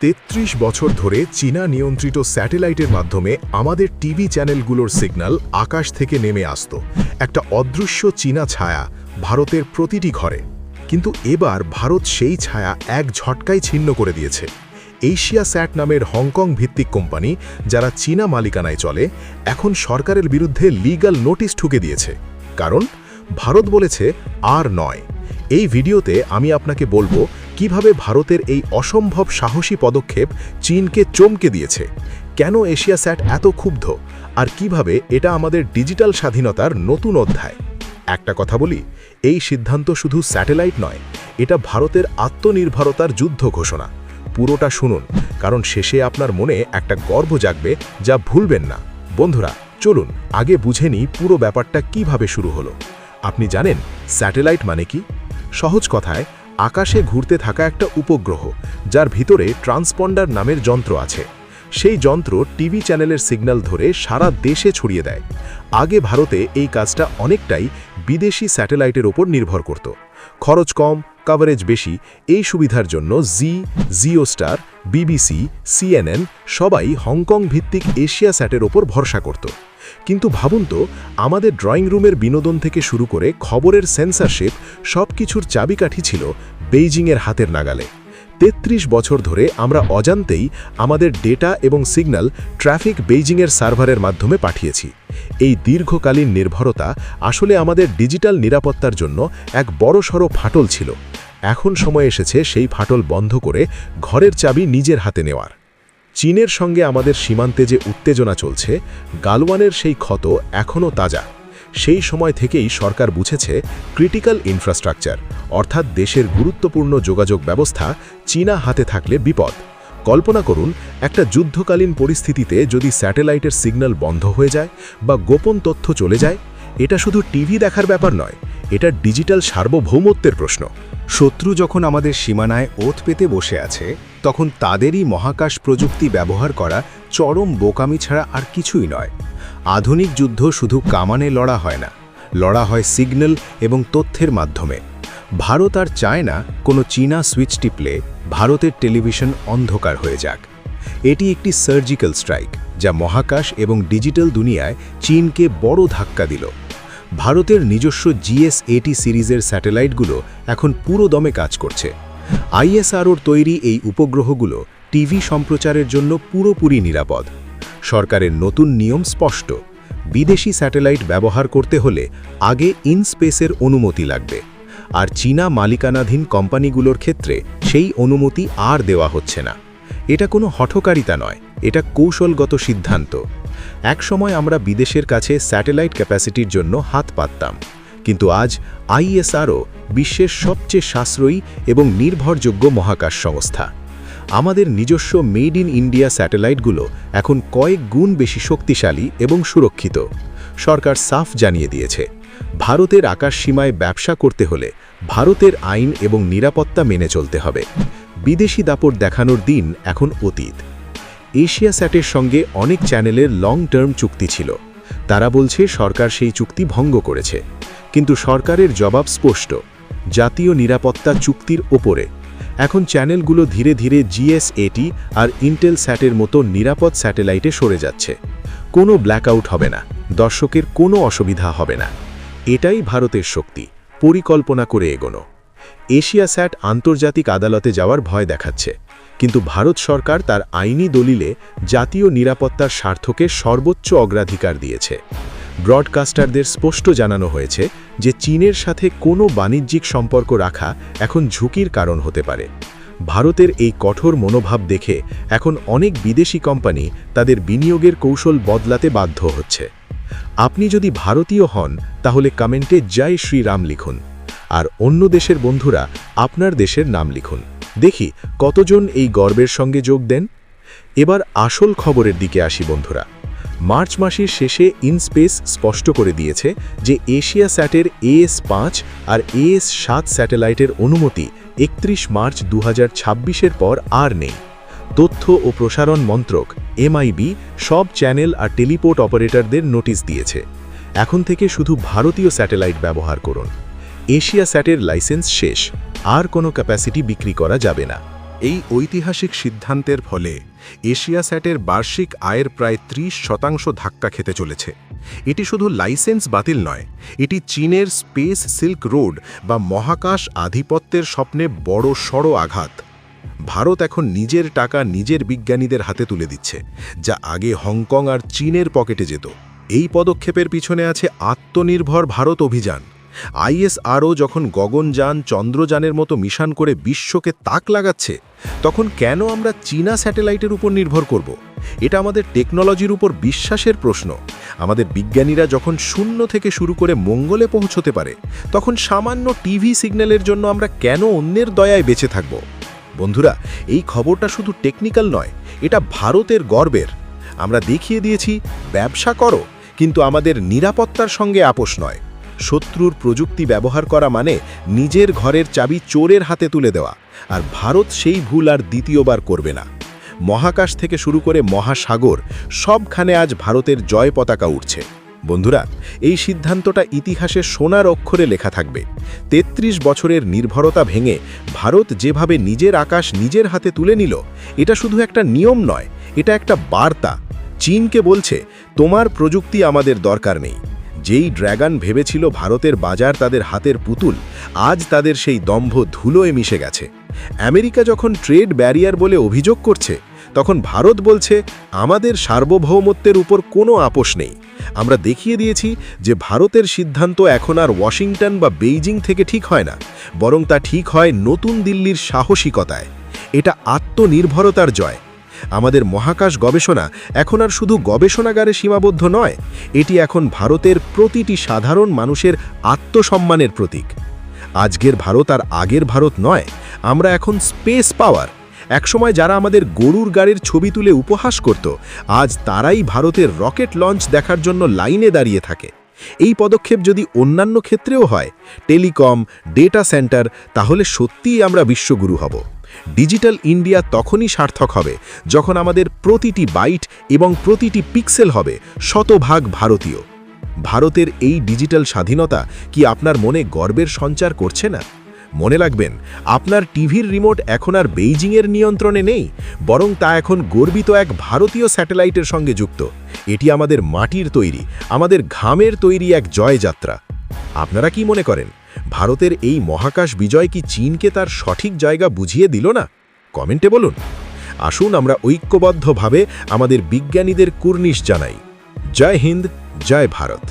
৩৩ বছর ধরে চীনা নিয়ন্ত্রিত স্যাটেলাইটের মাধ্যমে আমাদের টিভি চ্যানেলগুলোর সিগন্যাল আকাশ থেকে নেমে আসত একটা অদৃশ্য চীনা ছায়া ভারতের প্রতিটি ঘরে। কিন্তু এবার ভারত সেই ছায়া এক ঝটকায় ছিন্ন করে দিয়েছে। এশিয়া স্যাট নামের হংকং ভিত্তিক কোম্পানি, যারা চীনা মালিকানায় চলে, এখন সরকারের বিরুদ্ধে লিগ্যাল নোটিশ ঠুকে দিয়েছে। কারণ ভারত বলেছে আর নয়। এই ভিডিওতে আমি আপনাকে বলবো কিভাবে ভারতের এই অসম্ভব সাহসী পদক্ষেপ চীনকে চমকে দিয়েছে, কেন এশিয়া স্যাট এত ক্ষুব্ধ, আর কিভাবে এটা আমাদের ডিজিটাল স্বাধীনতার নতুন অধ্যায়। একটা কথা বলি, এই সিদ্ধান্ত শুধু স্যাটেলাইট নয়, এটা ভারতের আত্মনির্ভরতার যুদ্ধ ঘোষণা। পুরোটা শুনুন, কারণ শেষে আপনার মনে একটা গর্ব জাগবে যা ভুলবেন না। বন্ধুরা, চলুন আগে বুঝে নিই পুরো ব্যাপারটা কিভাবে শুরু হলো। আপনি জানেন স্যাটেলাইট মানে কি? সহজ কথায়, আকাশে ঘুরতে থাকা একটা উপগ্রহ, যার ভিতরে ট্রান্সপন্ডার নামের যন্ত্র আছে। সেই যন্ত্র টিভি চ্যানেলের সিগন্যাল ধরে সারা দেশে ছড়িয়ে দেয়। আগে ভারতে এই কাজটা অনেকটাই বিদেশি স্যাটেলাইটের ওপর নির্ভর করত। খরচ কম, কভারেজ বেশি, এই সুবিধার জন্য জিও স্টার, বিবিসি, সিএনএন সবাই হংকং ভিত্তিক এশিয়া স্যাটের ওপর ভরসা করত। কিন্তু ভাবুন তো, আমাদের ড্রয়িং রুমের বিনোদন থেকে শুরু করে খবরের সেন্সরশিপ, সব কিছুর চাবিকাঠি ছিল বেইজিংয়ের হাতের নাগালে। ৩৩ বছর ধরে আমরা অজান্তেই আমাদের ডেটা এবং সিগন্যাল ট্রাফিক বেইজিংয়ের সার্ভারের মাধ্যমে পাঠিয়েছি। এই দীর্ঘকালীন নির্ভরতা আসলে আমাদের ডিজিটাল নিরাপত্তার জন্য এক বড়সড় ফাটল ছিল। এখন সময় এসেছে সেই ফাটল বন্ধ করে ঘরের চাবি নিজের হাতে নেওয়ার। চীনের সঙ্গে আমাদের সীমান্তে যে উত্তেজনা চলছে, গালওয়ানের সেই ক্ষত এখনও তাজা। সেই সময় থেকেই সরকার বুঝেছে ক্রিটিক্যাল ইনফ্রাস্ট্রাকচার, অর্থাৎ দেশের গুরুত্বপূর্ণ যোগাযোগ ব্যবস্থা চীনা হাতে থাকলে বিপদ। কল্পনা করুন, একটা যুদ্ধকালীন পরিস্থিতিতে যদি স্যাটেলাইটের সিগন্যাল বন্ধ হয়ে যায় বা গোপন তথ্য চলে যায়, এটা শুধু টিভি দেখার ব্যাপার নয়, এটা ডিজিটাল সার্বভৌমত্বের প্রশ্ন। শত্রু যখন আমাদের সীমানায় ওত পেতে বসে আছে, তখন তাদেরই মহাকাশ প্রযুক্তি ব্যবহার করা চরম বোকামি ছাড়া আর কিছুই নয়। আধুনিক যুদ্ধ শুধু কামানে লড়া হয় না, লড়া হয় সিগন্যাল এবং তথ্যের মাধ্যমে। ভারত আর চায় না কোনো চীনা সুইচ টিপলে ভারতের টেলিভিশন অন্ধকার হয়ে যাক। এটি একটি সার্জিক্যাল স্ট্রাইক, যা মহাকাশ এবং ডিজিটাল দুনিয়ায় চীনকে বড় ধাক্কা দিল। ভারতের নিজস্ব GS-80 সিরিজের স্যাটেলাইটগুলো এখন পুরো দমে কাজ করছে। ISROর তৈরি এই উপগ্রহগুলো টিভি সম্প্রচারের জন্য পুরোপুরি নিরাপদ। সরকারের নতুন নিয়ম স্পষ্ট: বিদেশি স্যাটেলাইট ব্যবহার করতে হলে আগে ইনস্পেসের অনুমতি লাগবে, আর চীনা মালিকানাধীন কোম্পানিগুলোর ক্ষেত্রে সেই অনুমতি আর দেওয়া হচ্ছে না। এটা কোনো হঠকারিতা নয়, এটা কৌশলগত সিদ্ধান্ত। একসময় আমরা বিদেশের কাছে স্যাটেলাইট ক্যাপাসিটির জন্য হাত পাততাম, কিন্তু আজ ISRO বিশ্বের সবচেয়ে সাশ্রয়ী এবং নির্ভরযোগ্য মহাকাশ সংস্থা। আমাদের নিজস্ব মেড ইন ইন্ডিয়া স্যাটেলাইটগুলো এখন কয়েক গুণ বেশি শক্তিশালী এবং সুরক্ষিত। সরকার সাফ জানিয়ে দিয়েছে, ভারতের আকাশ সীমায় ব্যবসা করতে হলে ভারতের আইন এবং নিরাপত্তা মেনে চলতে হবে। বিদেশি দাপট দেখানোর দিন এখন অতীত। এশিয়া স্যাটের সঙ্গে অনেক চ্যানেলের লং টার্ম চুক্তি ছিল। তারা বলছে সরকার সেই চুক্তি ভঙ্গ করেছে, কিন্তু সরকারের জবাব স্পষ্ট: জাতীয় নিরাপত্তা চুক্তির ওপরে। এখন চ্যানেলগুলো ধীরে ধীরে GS-80 আর ইন্টেল স্যাটের মতো নিরাপদ স্যাটেলাইটে সরে যাচ্ছে। কোনো ব্ল্যাকআউট হবে না, দর্শকের কোনো অসুবিধা হবে না। এটাই ভারতের শক্তি, পরিকল্পনা করে এগোনো। এশিয়া স্যাট আন্তর্জাতিক আদালতে যাওয়ার ভয় দেখাচ্ছে, কিন্তু ভারত সরকার তার আইনি দলিলে জাতীয় নিরাপত্তার স্বার্থকে সর্বোচ্চ অগ্রাধিকার দিয়েছে। ব্রডকাস্টারদের স্পষ্ট জানানো হয়েছে যে চীনের সাথে কোনো বাণিজ্যিক সম্পর্ক রাখা এখন ঝুঁকির কারণ হতে পারে। ভারতের এই কঠোর মনোভাব দেখে এখন অনেক বিদেশি কোম্পানি তাদের বিনিয়োগের কৌশল বদলাতে বাধ্য হচ্ছে। আপনি যদি ভারতীয় হন, তাহলে কমেন্টে জয় শ্রীরাম লিখুন, আর অন্য দেশের বন্ধুরা আপনার দেশের নাম লিখুন। দেখি কতজন এই গর্বের সঙ্গে যোগ দেন। এবার আসল খবরের দিকে আসি বন্ধুরা। মার্চ মাসের শেষে ইনস্পেস স্পষ্ট করে দিয়েছে যে এশিয়া স্যাটের AS-5 আর AS-7 স্যাটেলাইটের অনুমতি 31 মার্চ 2026-এর পর আর নেই। তথ্য ও প্রসারণ মন্ত্রক MIB সব চ্যানেল আর টেলিপোর্ট অপারেটরদের নোটিশ দিয়েছে, এখন থেকে শুধু ভারতীয় স্যাটেলাইট ব্যবহার করুন। এশিয়া স্যাটের লাইসেন্স শেষ, আর কোনো ক্যাপাসিটি বিক্রি করা যাবে না। এই ঐতিহাসিক সিদ্ধান্তের ফলে এশিয়াস্যাটের বার্ষিক আয়ের প্রায় 30% ধাক্কা খেতে চলেছে। এটি শুধু লাইসেন্স বাতিল নয়, এটি চীনের স্পেস সিল্ক রোড বা মহাকাশ আধিপত্যের স্বপ্নে বড়সড় আঘাত। ভারত এখন নিজের টাকা নিজের বিজ্ঞানীদের হাতে তুলে দিচ্ছে, যা আগে হংকং আর চীনের পকেটে যেত। এই পদক্ষেপের পিছনে আছে আত্মনির্ভর ভারত অভিযান। ISRO যখন গগনযান, চন্দ্রযানের মতো মিশন করে বিশ্বকে তাক লাগাচ্ছে, তখন কেন আমরা চীনা স্যাটেলাইটের উপর নির্ভর করব? এটা আমাদের টেকনোলজির উপর বিশ্বাসের প্রশ্ন। আমাদের বিজ্ঞানীরা যখন শূন্য থেকে শুরু করে মঙ্গলে পৌঁছতে পারে, তখন সামান্য টিভি সিগন্যালের জন্য আমরা কেন অন্যের দয়ায় বেঁচে থাকব? বন্ধুরা, এই খবরটা শুধু টেকনিক্যাল নয়, এটা ভারতের গর্বের। আমরা দেখিয়ে দিয়েছি ব্যবসা করো, কিন্তু আমাদের নিরাপত্তার সঙ্গে আপোষ নয়। শত্রুর প্রযুক্তি ব্যবহার করা মানে নিজের ঘরের চাবি চোরের হাতে তুলে দেওয়া, আর ভারত সেই ভুল আর দ্বিতীয়বার করবে না। মহাকাশ থেকে শুরু করে মহাসাগর, সবখানে আজ ভারতের জয় পতাকা উঠছে। বন্ধুরা, এই সিদ্ধান্তটা ইতিহাসে সোনার অক্ষরে লেখা থাকবে। 33 বছরের নির্ভরতা ভেঙে ভারত যেভাবে নিজের আকাশ নিজের হাতে তুলে নিল, এটা শুধু একটা নিয়ম নয়, এটা একটা বার্তা। চীনকে বলছে, তোমার প্রযুক্তি আমাদের দরকার নেই। যেই ড্র্যাগন ভেবেছিল ভারতের বাজার তাদের হাতের পুতুল, আজ তাদের সেই দম্ভ ধুলোয় মিশে গেছে। আমেরিকা যখন ট্রেড ব্যারিয়ার বলে অভিযোগ করছে, তখন ভারত বলছে, আমাদের সার্বভৌমত্বের উপর কোনো আপোষ নেই। আমরা দেখিয়ে দিয়েছি যে ভারতের সিদ্ধান্ত এখন আর ওয়াশিংটন বা বেইজিং থেকে ঠিক হয় না, বরং তা ঠিক হয় নতুন দিল্লির সাহসিকতায়। এটা আত্মনির্ভরতার জয়। আমাদের মহাকাশ গবেষণা এখন আর শুধু গবেষণাগারে সীমাবদ্ধ নয়, এটি এখন ভারতের প্রতিটি সাধারণ মানুষের আত্মসম্মানের প্রতীক। আজকের ভারত আর আগের ভারত নয়, আমরা এখন স্পেস পাওয়ার। একসময় যারা আমাদের গরুর গাড়ির ছবি তুলে উপহাস করত, আজ তারাই ভারতের রকেট লঞ্চ দেখার জন্য লাইনে দাঁড়িয়ে থাকে। এই পদক্ষেপ যদি অন্যান্য ক্ষেত্রেও হয়, টেলিকম, ডেটা সেন্টার, তাহলে সত্যিই আমরা বিশ্বগুরু হব। ডিজিটাল ইন্ডিয়া তখনই সার্থক হবে যখন আমাদের প্রতিটি বাইট এবং প্রতিটি পিক্সেল হবে শতভাগ ভারতীয়। ভারতের এই ডিজিটাল স্বাধীনতা কি আপনার মনে গর্বের সঞ্চার করছে না? মনে রাখবেন, আপনার টিভির রিমোট এখন আর বেইজিংয়ের নিয়ন্ত্রণে নেই, বরং তা এখন গর্বিত এক ভারতীয় স্যাটেলাইটের সঙ্গে যুক্ত। এটি আমাদের মাটির তৈরি, আমাদের ঘামের তৈরি এক জয়যাত্রা। আপনারা কি মনে করেন, ভারতের এই মহাকাশ বিজয় কি চীনকে তার সঠিক জায়গা বুঝিয়ে দিল না? কমেন্টে বলুন। আসুন আমরা ঐক্যবদ্ধভাবে আমাদের বিজ্ঞানীদের কুর্নিশ জানাই। জয় হিন্দ, জয় ভারত।